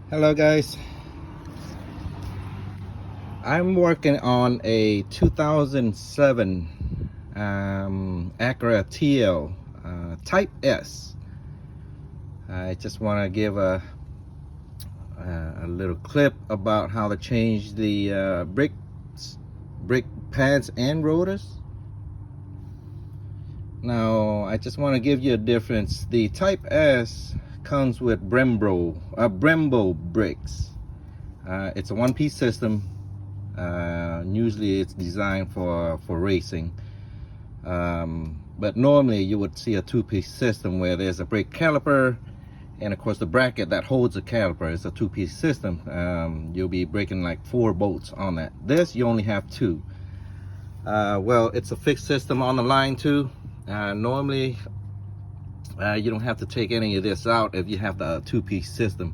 Hello guys, I'm working on a 2007 Acura TL Type S. I just want to give a little clip about how to change the brake pads and rotors. Now I just want to give you a difference. The Type S comes with brembo brakes. It's a one-piece system. Usually it's designed for racing, but normally you would see a two-piece system where there's a brake caliper and of course the bracket that holds the caliper. Is a two-piece system. You'll be breaking like 4 bolts on that. This you only have 2. Well, it's a fixed system on the line too. Normally you don't have to take any of this out if you have the two-piece system.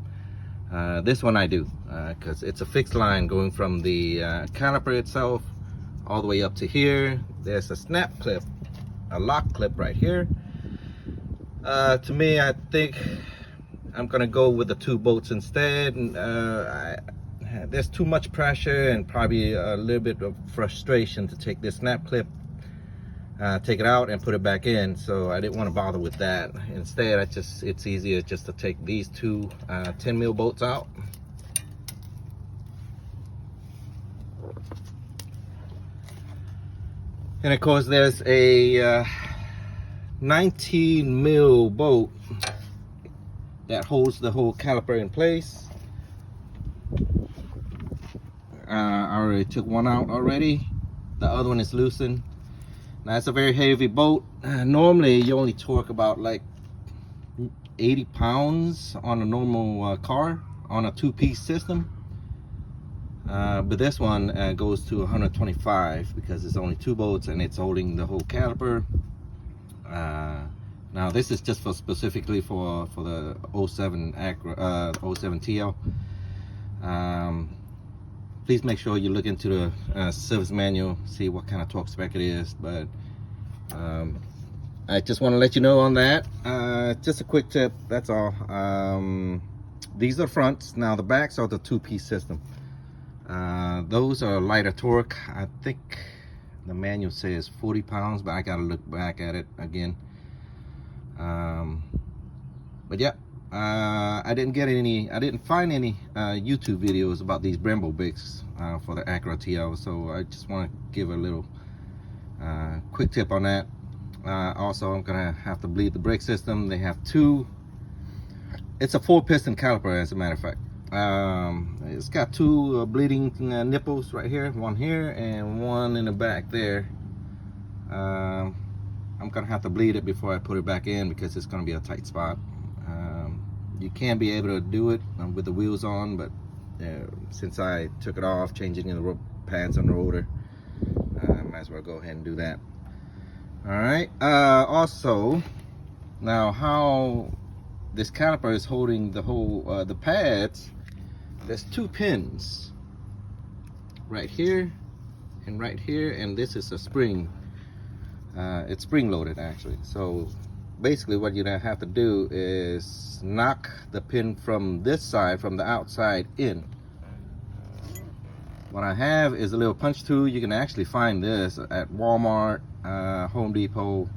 This one I do, because it's a fixed line going from the caliper itself all the way up to here. There's a snap clip, a lock clip right here. To me, I think I'm gonna go with the 2 bolts instead. There's too much pressure and probably a little bit of frustration to take this snap clip, take it out and put it back in, so I didn't want to bother with that. Instead, it's easier just to take these 2 10 mil bolts out. And of course there's a 19 mil bolt that holds the whole caliper in place. I already took one out already. The other one is loosened. Now it's a very heavy bolt. Normally you only torque about like 80 pounds on a normal car on a 2-piece system, but this one goes to 125 because it's only 2 bolts and it's holding the whole caliper. Now this is just specifically for the 07 Acura 07 TL. Please make sure you look into the service manual, see what kind of torque spec it is. But I just want to let you know on that. Just a quick tip, that's all. These are fronts. Now the backs are the 2-piece system. Those are lighter torque. I think the manual says 40 pounds, but I gotta look back at it again. But yeah, I didn't find any YouTube videos about these brembo brakes for the Acura TL, so I just want to give a little quick tip on that. Also, I'm gonna have to bleed the brake system. They have 2. It's a 4-piston caliper, as a matter of fact. It's got 2 bleeding nipples right here, one here and one in the back there. I'm gonna have to bleed it before I put it back in because it's gonna be a tight spot. You can be able to do it with the wheels on, but since I took it off, changing the pads on the rotor, might as well go ahead and do that. All right. Also, now how this caliper is holding the whole the pads, there's 2 pins right here and right here, and this is a spring. It's spring loaded actually. So basically what you're gonna have to do is knock the pin from this side, from the outside in. What I have is a little punch tool. You can actually find this at Walmart, Home Depot.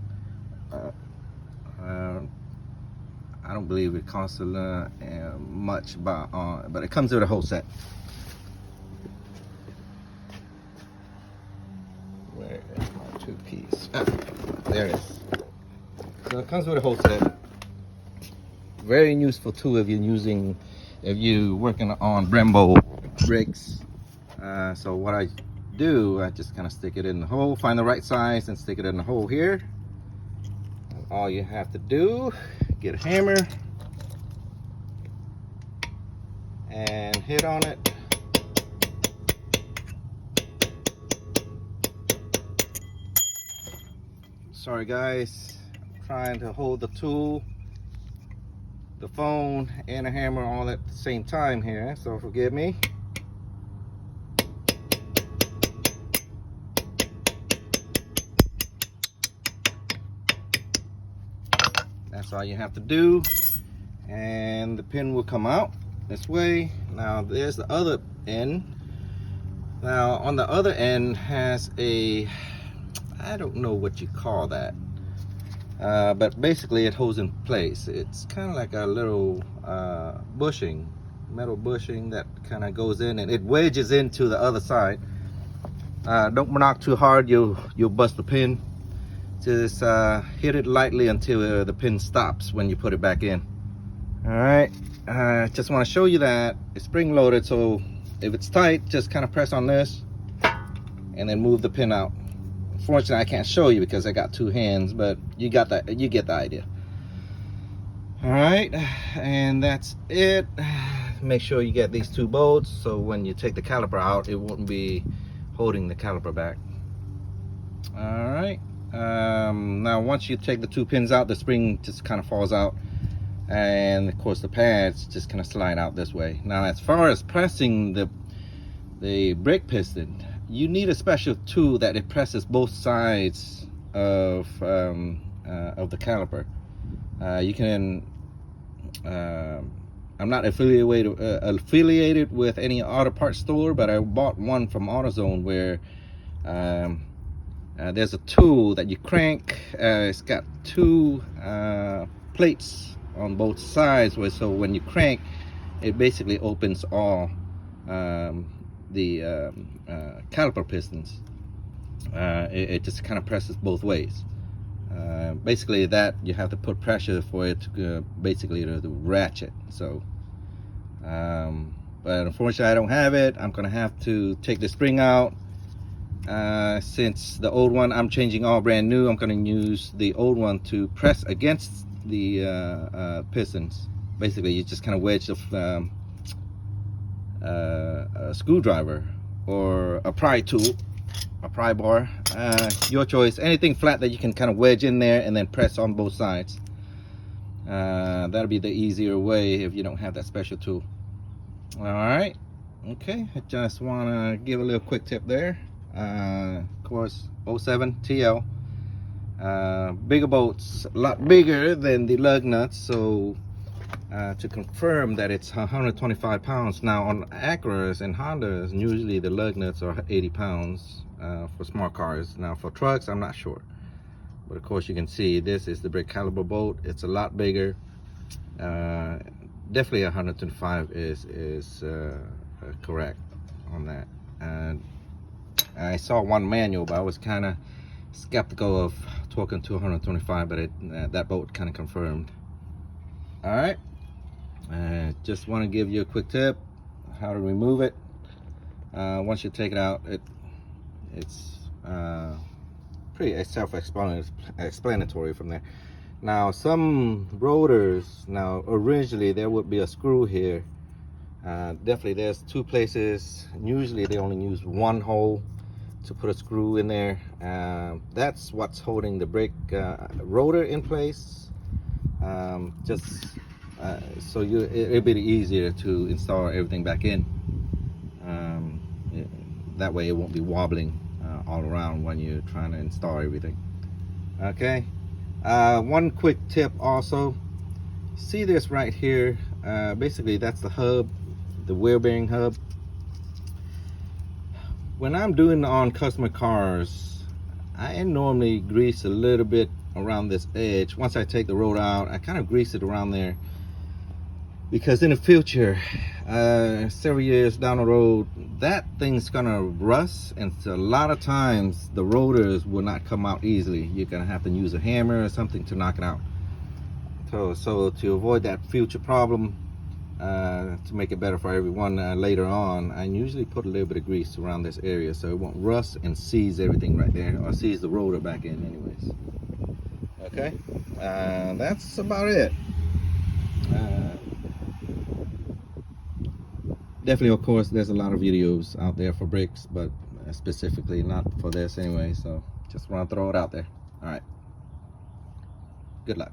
I don't believe it costs much, but it comes with a whole set. Where is my 2-piece? There it is. So it comes with a whole set. Very useful tool if you're working on brembo brakes. So what I do, I just kind of stick it in the hole, find the right size and stick it in the hole here. And all you have to do, get a hammer and hit on it. Sorry guys, I'm trying to hold the tool, the phone and a hammer all at the same time here, so forgive me. That's all you have to do, and the pin will come out. this way. Now there's the other end. Now on the other end has a, I don't know what you call that, but basically it holds in place. It's kind of like a little bushing, metal bushing that kind of goes in and it wedges into the other side. Don't knock too hard, you'll bust the pin. Just hit it lightly until the pin stops when you put it back in. All right, just want to show you that it's spring loaded, so if it's tight, just kind of press on this and then move the pin out. Unfortunately, I can't show you because I got two hands, but you get the idea. All right, and that's it. Make sure you get these two bolts so when you take the caliper out, it won't be holding the caliper back. All right, now once you take the two pins out, the spring just kind of falls out, and of course the pads just kind of slide out this way. Now as far as pressing the brake piston, you need a special tool that it presses both sides of the caliper. You can I'm not affiliated with any auto parts store, but I bought one from AutoZone where there's a tool that you crank. It's got two plates on both sides, so when you crank, it basically opens all the caliper pistons. It just kind of presses both ways. Basically that you have to put pressure for it to basically to ratchet. So but unfortunately I don't have it. I'm gonna have to take the spring out. Since the old one I'm changing all brand new, I'm gonna use the old one to press against the pistons. Basically you just kind of wedge a screwdriver or a pry tool, a pry bar, your choice, anything flat that you can kind of wedge in there and then press on both sides. That'll be the easier way if you don't have that special tool. All right, okay, I just want to give a little quick tip there. Of course 07 TL, bigger bolts, a lot bigger than the lug nuts, so to confirm that it's 125 pounds. Now on Acuras and Hondas, usually the lug nuts are 80 pounds for small cars. Now for trucks, I'm not sure, but of course you can see this is the brake caliper bolt. It's a lot bigger. Definitely 125 is correct on that. And I saw one manual, but I was kind of skeptical of talking to 125, but that bolt kind of confirmed. All right, just want to give you a quick tip how to remove it. Once you take it out, it's pretty self-explanatory from there. Now some rotors, now originally there would be a screw here. Definitely there's two places. Usually they only use one hole to put a screw in there. That's what's holding the brake rotor in place. So it'll be easier to install everything back in. That way it won't be wobbling all around when you're trying to install everything. Okay, one quick tip also. See this right here? Basically that's the hub, the wheel bearing hub. When I'm doing on customer cars, I normally grease a little bit around this edge. Once I take the rotor out, I kind of grease it around there, because in the future, several years down the road, that thing's gonna rust, and so a lot of times the rotors will not come out easily. You're gonna have to use a hammer or something to knock it out. So to avoid that future problem, to make it better for everyone later on, I usually put a little bit of grease around this area so it won't rust and seize everything right there, or seize the rotor back in anyways. Okay, that's about it. Definitely, of course, there's a lot of videos out there for brakes, but specifically not for this anyway, so just want to throw it out there. All right, good luck.